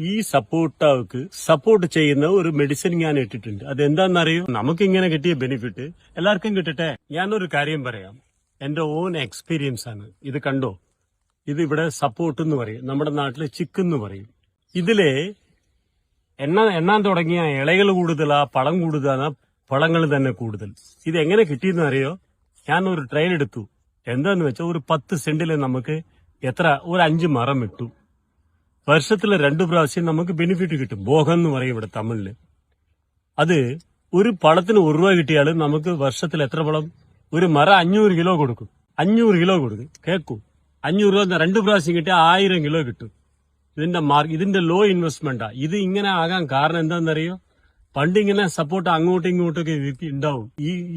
ഈ സപ്പോർട്ടാൾക്ക് സപ്പോർട്ട് ചെയ്യുന്ന ഒരു മെഡിസിൻ ഞാൻ ഇട്ടിട്ടുണ്ട്. അതെന്താണെന്നറിയോ? നമുക്ക് ഇങ്ങനെ കിട്ടിയ ബെനിഫിറ്റ് എല്ലാവർക്കും കിട്ടട്ടെ. ഞാനൊരു കാര്യം പറയാം, എന്റെ ഓൺ എക്സ്പീരിയൻസ് ആണ്. ഇത് കണ്ടോ, ഇത് ഇവിടെ സപ്പോർട്ട് എന്ന് പറയും, നമ്മുടെ നാട്ടില് ചിക്ക് എന്ന് പറയും. ഇതിലെ എണ്ണാൻ തുടങ്ങിയ ഇലകൾ കൂടുതലാ, പഴം കൂടുതലാ, പഴങ്ങൾ തന്നെ കൂടുതൽ. ഇത് എങ്ങനെ കിട്ടിയെന്ന് അറിയോ? ഞാൻ ഒരു ട്രെയിൻ എടുത്തു. എന്താന്ന് വെച്ചാൽ ഒരു 10 സെന്റില് നമുക്ക് ഒരു 5 മരം ഇട്ടു. വർഷത്തില് 2 പ്രാവശ്യം നമുക്ക് ബെനിഫിറ്റ് കിട്ടും. ബോഹം എന്ന് പറയും ഇവിടെ തമിഴില്. അത് ഒരു പഴത്തിന് 1 രൂപ കിട്ടിയാൽ നമുക്ക് വർഷത്തിൽ എത്ര പഴം? ഒരു മരം 500 കിലോ കൊടുക്കും. 500 കിലോ കൊടുക്കും. കേൾക്കൂ, 500 രൂപ 2 പ്രാവശ്യം കിട്ടിയാൽ 1000 കിലോ കിട്ടും. ഇതിന്റെ ലോ ഇൻവെസ്റ്റ്മെന്റാ. ഇത് ഇങ്ങനെ ആകാൻ കാരണം എന്താണെന്നറിയോ? പണ്ട് ഇങ്ങനെ സപ്പോർട്ട് അങ്ങോട്ടും ഇങ്ങോട്ടൊക്കെ ഉണ്ടാവും.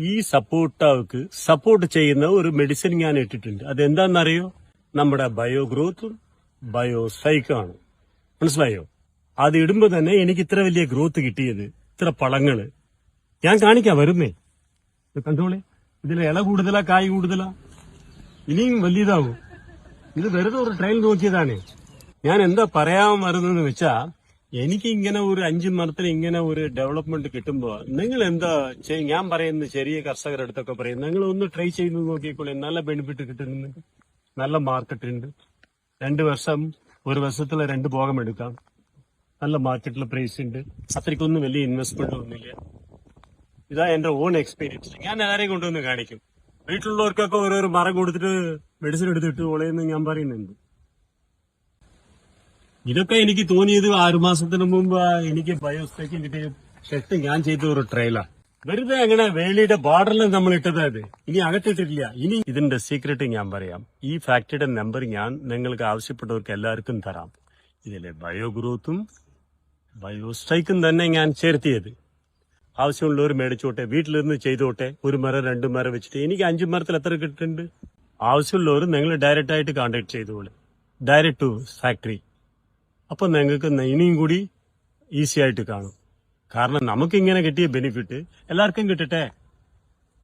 ഈ സപ്പോർട്ടാൾക്ക് സപ്പോർട്ട് ചെയ്യുന്ന ഒരു മെഡിസിൻ ഞാൻ ഇട്ടിട്ടുണ്ട്. അതെന്താണെന്നറിയോ? നമ്മുടെ ബയോ ഗ്രോത്തും ബയോ സ്ട്രൈക്കാണ്. മനസ്സിലായോ? അത് ഇടുമ്പോ തന്നെ എനിക്ക് ഇത്ര വലിയ ഗ്രോത്ത് കിട്ടിയത്, ഇത്ര പഴങ്ങള് ഞാൻ കാണിക്കാം. വരുന്നേ, കണ്ടോളെ. ഇതിൽ ഇല കൂടുതലാ, കായ് കൂടുതലാ, ഇനിയും വലിയതാവും. ഇത് വെറുതെ ഒരു ട്രയൽ നോക്കിയതാണ്. ഞാൻ എന്താ പറയാൻ വരുന്നതെന്ന് വെച്ചാ, എനിക്ക് ഇങ്ങനെ ഒരു 5 മരത്തിന് ഇങ്ങനെ ഒരു ഡെവലപ്മെന്റ് കിട്ടുമ്പോ നിങ്ങൾ എന്താ ഞാൻ പറയുന്നത്, ചെറിയ കർഷകരുടെ അടുത്തൊക്കെ പറയും, നിങ്ങൾ ഒന്ന് ട്രൈ ചെയ്ത് നോക്കിക്കോളെ, നല്ല ബെനിഫിറ്റ് കിട്ടുന്നുണ്ട്, നല്ല മാർക്കറ്റ് ഉണ്ട്. 2 വർഷം, ഒരു വർഷത്തില് 2 ഭാഗം എടുക്കാം. നല്ല മാർക്കറ്റിലെ പ്രൈസ് ഉണ്ട്. അത്രയ്ക്കൊന്നും വലിയ ഇൻവെസ്റ്റ്മെന്റ് ഒന്നുമില്ല. ഇതാ എന്റെ ഓൺ എക്സ്പീരിയൻസ്. ഞാൻ ആരെയും കൊണ്ടുവന്ന് കാണിക്കും. വീട്ടിലുള്ളവർക്കൊക്കെ ഓരോരോ മരം കൊടുത്തിട്ട് മെഡിസിൻ എടുത്തിട്ട് ഓളയെന്ന് ഞാൻ പറയുന്നുണ്ട്. ഇതൊക്കെ എനിക്ക് തോന്നിയത് 6 മാസത്തിന് മുമ്പ് എനിക്ക് ബയോസ്പെക്ക് കിട്ടിയ ഷെട്ട് ഞാൻ ചെയ്ത ഒരു ട്രയലാ. വെറുതെ അങ്ങനെ വേളിയുടെ ബോർഡറിൽ നമ്മൾ ഇട്ടത്. ഇനി അകത്തിട്ടില്ല. ഇനി ഇതിന്റെ സീക്രട്ട് ഞാൻ പറയാം. ഈ ഫാക്ടറിയുടെ നമ്പർ ഞാൻ നിങ്ങൾക്ക് ആവശ്യപ്പെട്ടവർക്ക് എല്ലാവർക്കും തരാം. ഇതിലെ ബയോ ഗ്രോത്തും ബയോ സ്ട്രൈക്കും തന്നെ ഞാൻ ചേർത്തിയത്. ആവശ്യമുള്ളവർ മേടിച്ചോട്ടെ, വീട്ടിലിരുന്ന് ചെയ്തോട്ടെ. 1 മരം 2 മരം വെച്ചിട്ട് എനിക്ക് 5 മരത്തിൽ എത്ര കിട്ടുന്നുണ്ട്? ആവശ്യമുള്ളവർ നിങ്ങൾ ഡയറക്റ്റ് ആയിട്ട് കോൺടാക്ട് ചെയ്തോളൂ, ഡയറക്റ്റ് ടു ഫാക്ടറി. അപ്പൊ നിങ്ങൾക്ക് ഇനിയും കൂടി ഈസി ആയിട്ട് കാണും. കാരണം നമുക്കിങ്ങനെ കിട്ടിയ ബെനിഫിറ്റ് എല്ലാവർക്കും കിട്ടട്ടെ.